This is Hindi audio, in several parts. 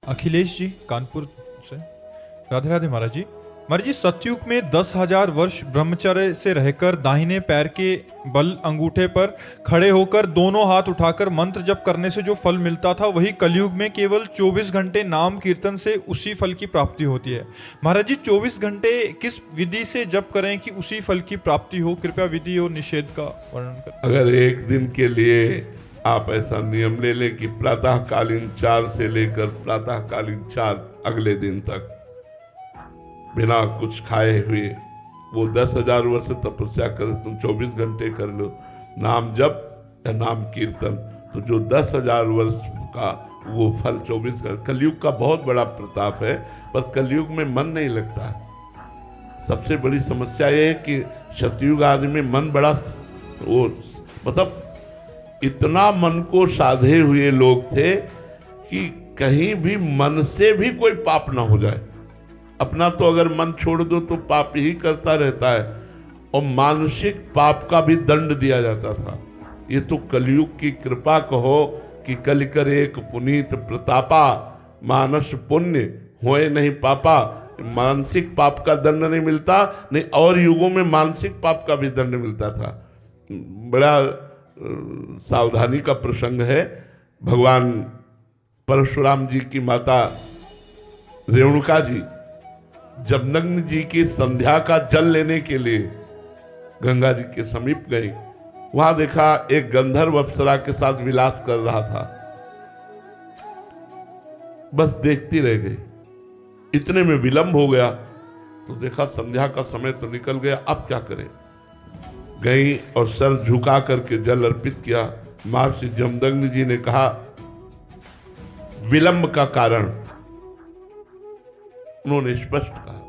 अखिलेश जी कानपुर से। राधे राधे महाराज जी। महाराज जी, सतयुग में 10,000 वर्ष ब्रह्मचर्य से रहकर दाहिने पैर के बल अंगूठे पर खड़े होकर दोनों हाथ उठाकर मंत्र जप करने से जो फल मिलता था, वही कलयुग में केवल 24 घंटे नाम कीर्तन से उसी फल की प्राप्ति होती है। महाराज जी, 24 घंटे किस विधि से जप करें कि उसी फल की प्राप्ति हो? कृपया विधि और निषेध का वर्णन करें। अगर एक दिन के लिए आप ऐसा नियम ले लें कि प्रातःकालीन 4 से लेकर प्रातःकालीन 4 अगले दिन तक बिना कुछ खाए हुए वो 10,000 वर्ष तपस्या करे, तुम 24 घंटे कर लो नाम जप या नाम कीर्तन, तो जो 10,000 वर्ष का वो फल 24 का। कलयुग का बहुत बड़ा प्रताप है, पर कलयुग में मन नहीं लगता है। सबसे बड़ी समस्या ये है कि सतयुग आदि में मन बड़ा वो मतलब इतना मन को साधे हुए लोग थे कि कहीं भी मन से भी कोई पाप ना हो जाए। अपना तो अगर मन छोड़ दो तो पाप ही करता रहता है, और मानसिक पाप का भी दंड दिया जाता था। ये तो कलयुग की कृपा कहो कि कल करे एक पुनीत प्रतापा, मानस पुण्य होए नहीं पापा। मानसिक पाप का दंड नहीं मिलता, नहीं और युगों में मानसिक पाप का भी दंड मिलता था। बड़ा सावधानी का प्रसंग है। भगवान परशुराम जी की माता रेणुका जी जब नग्न जी की संध्या का जल लेने के लिए गंगा जी के समीप गई, वहां देखा एक गंधर्व अप्सरा के साथ विलास कर रहा था। बस देखती रह गई। इतने में विलंब हो गया तो देखा संध्या का समय तो निकल गया, अब क्या करें। गई और सर झुका करके जल अर्पित किया। महर्षि जमदग्नि जी ने कहा विलंब का कारण, उन्होंने स्पष्ट कहा,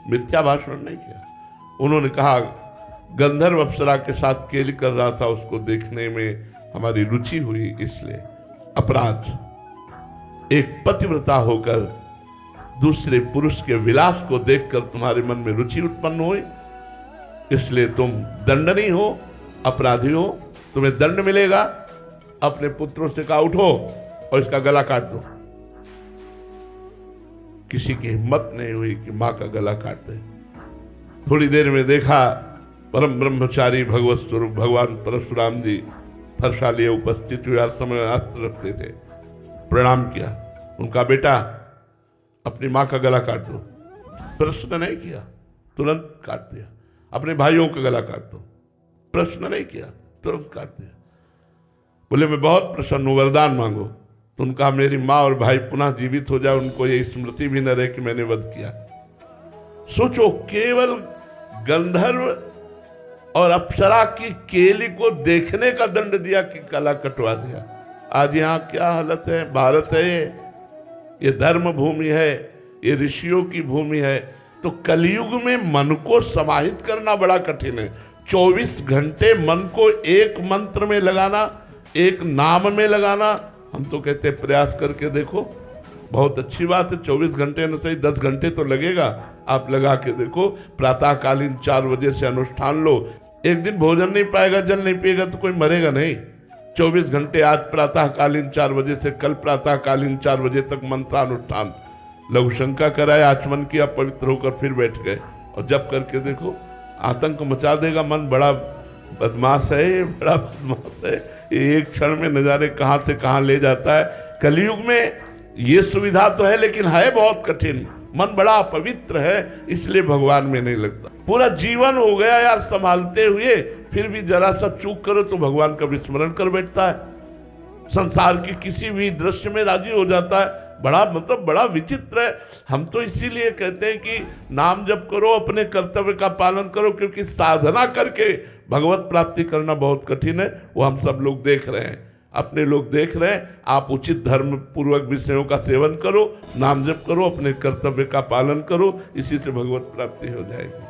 मिथ्या भाषण नहीं किया। उन्होंने कहा गंधर्व अप्सरा के साथ केली कर रहा था, उसको देखने में हमारी रुचि हुई, इसलिए अपराध। एक पतिव्रता होकर दूसरे पुरुष के विलास को देखकर तुम्हारे मन में रुचि उत्पन्न हुई, इसलिए तुम दंडनीय हो, अपराधी हो, तुम्हें दंड मिलेगा। अपने पुत्रों से कहा उठो और इसका गला काट दो। किसी की हिम्मत नहीं हुई कि मां का गला काट दे। थोड़ी देर में देखा परम ब्रह्मचारी भगवत स्वरूप भगवान परशुराम जी फरसालिए उपस्थित हुए, हर समय अस्त्र रखते थे। प्रणाम किया, उनका बेटा अपनी मां का गला काट दो। प्रश्न नहीं किया, तुरंत काट दिया। अपने भाइयों का गला काट दो, प्रश्न नहीं किया, तुरंत काट दिया। बोले मैं बहुत प्रसन्न हूं, वरदान मांगो। तो उनका मेरी माँ और भाई पुनः जीवित हो जाए, उनको ये स्मृति भी न रहे कि मैंने वध किया। सोचो, केवल गंधर्व और अप्सरा की केली को देखने का दंड दिया कि गला कटवा दिया। आज यहाँ क्या हालत है। भारत है ये धर्म भूमि है, ये ऋषियों की भूमि है। तो कलयुग में मन को समाहित करना बड़ा कठिन है। 24 घंटे मन को एक मंत्र में लगाना, एक नाम में लगाना। हम तो कहते हैं प्रयास करके देखो, बहुत अच्छी बात है। 24 घंटे न सही 10 घंटे तो लगेगा, आप लगा के देखो। प्रातःकालीन 4 बजे से अनुष्ठान लो। एक दिन भोजन नहीं पाएगा, जल नहीं पिएगा तो कोई मरेगा नहीं। 24 घंटे आज प्रातःकालीन 4 बजे से कल प्रातःकालीन 4 बजे तक मंत्रानुष्ठान। लघु शंका कराए, आचमन किया, पवित्र होकर फिर बैठ गए और जब करके देखो, आतंक मचा देगा। मन बड़ा बदमाश है, बड़ा बदमाश है। एक क्षण में नजारे कहां से कहां ले जाता है। कलयुग में ये सुविधा तो है, लेकिन है बहुत कठिन। मन बड़ा पवित्र है, इसलिए भगवान में नहीं लगता। पूरा जीवन हो गया यार संभालते हुए, फिर भी जरा सा चूक करो तो भगवान का विस्मरण कर बैठता है। संसार के किसी भी दृश्य में राजी हो जाता है। बड़ा मतलब बड़ा विचित्र है। हम तो इसीलिए कहते हैं कि नाम जप करो, अपने कर्तव्य का पालन करो, क्योंकि साधना करके भगवत प्राप्ति करना बहुत कठिन है। वो हम सब लोग देख रहे हैं, अपने लोग देख रहे हैं। आप उचित धर्म पूर्वक विषयों का सेवन करो, नाम जप करो, अपने कर्तव्य का पालन करो, इसी से भगवत प्राप्ति हो जाएगी।